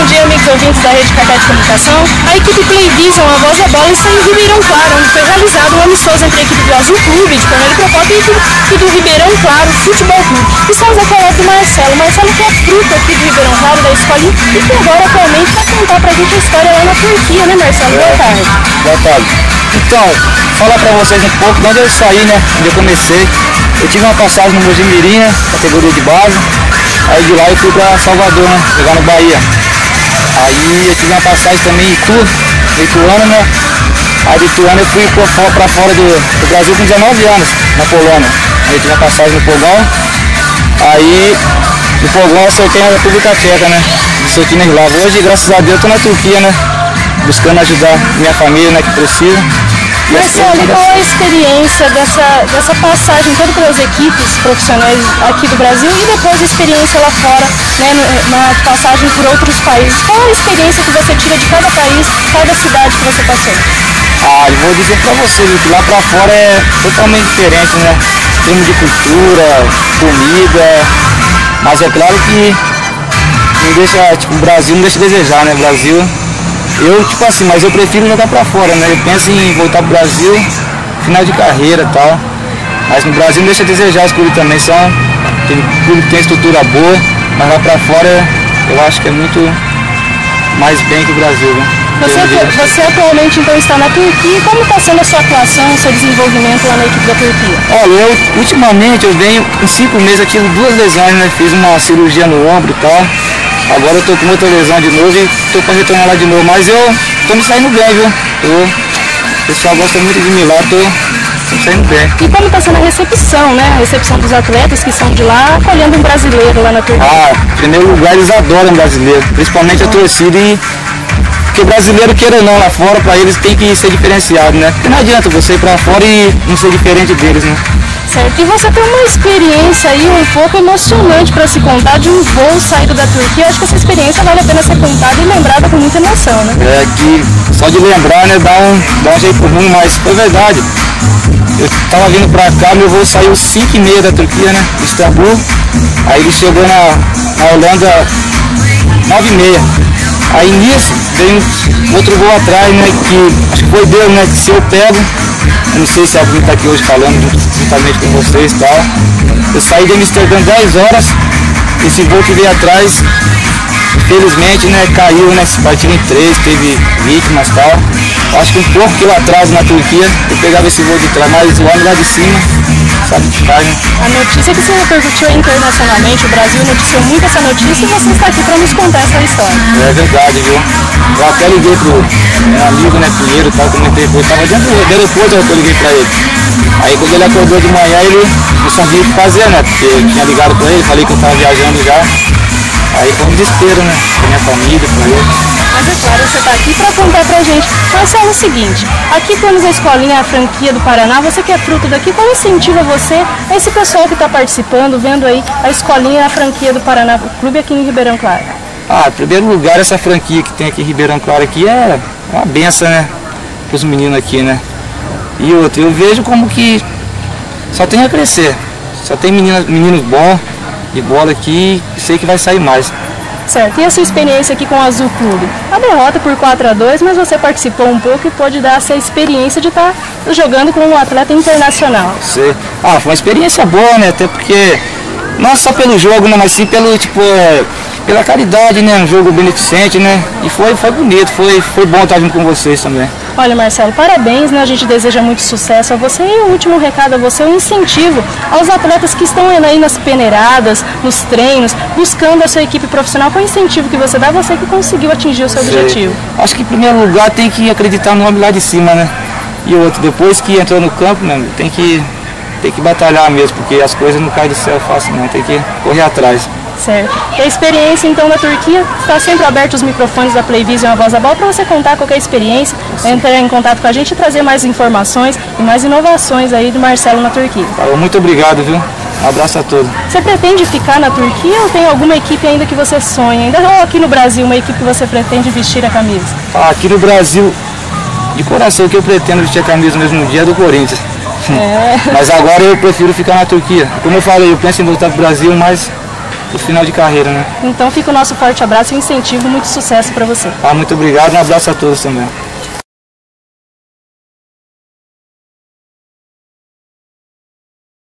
bom dia, amigos ouvintes da Rede Café de Comunicação. A equipe Playvision, a voz da bola, está em Ribeirão Claro, onde foi realizado um amistoso entre a equipe do Azul Clube de Cornélio Procópio e a equipe do Ribeirão Claro Futebol Clube. Estamos aqui ao lado do Marcelo. Marcelo, que é fruto aqui do Ribeirão Claro, da escolinha, e que agora atualmente vai contar pra gente a história lá na Turquia, né, Marcelo? Boa tarde. Boa tarde. Então, falar pra vocês um pouco de onde eu saí, né, onde eu comecei. Eu tive uma passagem no Mojimirim, né, categoria de base. Aí de lá eu fui pra Salvador, né, jogar no Bahia. Aí eu tive uma passagem também em Ituano, né. Aí de Ituano eu fui pra fora do Brasil com 19 anos, na Polônia. Aí eu tive uma passagem no Pogão. Aí no Pogão eu acertei na República Tcheca, né, de Sotineslav. Hoje, graças a Deus, eu tô na Turquia, né, buscando ajudar minha família, né, que precisa. Marcelo, qual a experiência dessa passagem toda pelas equipes profissionais aqui do Brasil e depois a experiência lá fora, né, na passagem por outros países? Qual a experiência que você tira de cada país, cada cidade que você passou? Eu vou dizer pra você, que lá pra fora é totalmente diferente, né? Em termos de cultura, comida, mas é claro que não deixa, tipo, o Brasil não deixa a desejar, né? O Brasil, tipo assim, mas eu prefiro jogar pra fora, né? Eu penso em voltar pro Brasil, final de carreira e tal. Mas no Brasil não deixa a desejar, os clubes também tem clube que tem estrutura boa, mas lá pra fora eu acho que é muito mais bem que o Brasil, né? Você atualmente então está na Turquia, como está sendo a sua atuação, o seu desenvolvimento lá na equipe da Turquia? Olha, ultimamente eu venho, em 5 meses eu tive 2 lesões, né? Fiz uma cirurgia no ombro e tal. Agora eu tô com outra lesão de novo e tô pra retornar lá de novo, mas eu tô me saindo bem, viu? O pessoal gosta muito de mim lá, tô me saindo bem. E como está sendo a recepção, né? A recepção dos atletas que são de lá, acolhendo um brasileiro lá na Turquia? Em primeiro lugar eles adoram brasileiro, principalmente a torcida, porque o brasileiro, queira ou não, lá fora, pra eles tem que ser diferenciado, né? Porque não adianta você ir pra fora e não ser diferente deles, né? Certo, e você tem uma experiência aí um pouco emocionante para se contar de um voo saído da Turquia. Eu acho que essa experiência vale a pena ser contada e lembrada com muita emoção, né? É que só de lembrar, né, dá um jeito ruim, mas foi verdade. Eu tava vindo pra cá, meu voo saiu 5h30 da Turquia, né, de Istambul. Aí ele chegou na Holanda 9h30. Aí nisso veio um outro voo atrás, né, que acho que foi Deus, né, que se eu pego, eu não sei se alguém está aqui hoje falando juntamente com vocês e tal. Eu saí de Amsterdã 10 horas, esse voo que veio atrás, infelizmente, né, caiu, né, se partiu em 3, teve vítimas e tal. Acho que um pouco que lá atrás na Turquia, eu pegava esse voo de trás, mas o homem lá de cima, sabe o que faz, né? A notícia que se repercutiu internacionalmente, o Brasil noticiou muito essa notícia e você está aqui para nos contar essa história. É verdade, viu? Eu até liguei pro meu amigo, né, Pinheiro e tal, comentei com ele, tava dentro do aeroporto, eu liguei pra ele. Aí quando ele acordou de manhã, ele não sabia o que fazer, né, porque eu tinha ligado pra ele, falei que eu tava viajando já. Aí foi um desespero, né, pra minha família, pra ele. Mas é claro, você está aqui para contar pra gente. Marcelo, é o seguinte, aqui temos a escolinha, a franquia do Paraná, você que é fruto daqui, qual incentiva você, esse pessoal que está participando, vendo aí a escolinha, a franquia do Paraná Clube aqui em Ribeirão Claro? Em primeiro lugar, essa franquia que tem aqui em Ribeirão Claro aqui é uma benção, né, pros meninos aqui, né. E outra, eu vejo como que só tem a crescer, só tem meninos bons de bola aqui, sei que vai sair mais. Certo, e a sua experiência aqui com o Azul Clube? A derrota por 4-2, mas você participou um pouco e pode dar essa experiência de estar jogando com um atleta internacional. Foi uma experiência boa, né, até porque, não só pelo jogo, né, mas sim pelo, pela caridade, né, um jogo beneficente, né, e foi bonito, foi bom estar junto com vocês também. Olha, Marcelo, parabéns, né? A gente deseja muito sucesso a você e o último recado a você, um incentivo aos atletas que estão aí nas peneiradas, nos treinos, buscando a sua equipe profissional. Qual o incentivo que você dá, você que conseguiu atingir o seu objetivo? Acho que em primeiro lugar tem que acreditar no homem lá de cima, né? E outro, depois que entrou no campo, né, tem que batalhar mesmo, porque as coisas não caem do céu fácil não, tem que correr atrás. Certo. E a experiência então da Turquia, está sempre aberto os microfones da Playvision, a voz da bola, para você contar qualquer experiência, entrar em contato com a gente e trazer mais informações e mais inovações aí do Marcelo na Turquia. Muito obrigado, viu? Um abraço a todos. Você pretende ficar na Turquia ou tem alguma equipe ainda que você sonha? Ainda ou aqui no Brasil, uma equipe que você pretende vestir a camisa? Aqui no Brasil, de coração, que eu pretendo vestir a camisa no mesmo dia é do Corinthians. Mas agora eu prefiro ficar na Turquia. Como eu falei, eu penso em voltar para o Brasil, mas pro final de carreira, né? Então fica o nosso forte abraço e incentivo, muito sucesso para você. Muito obrigado, um abraço a todos também.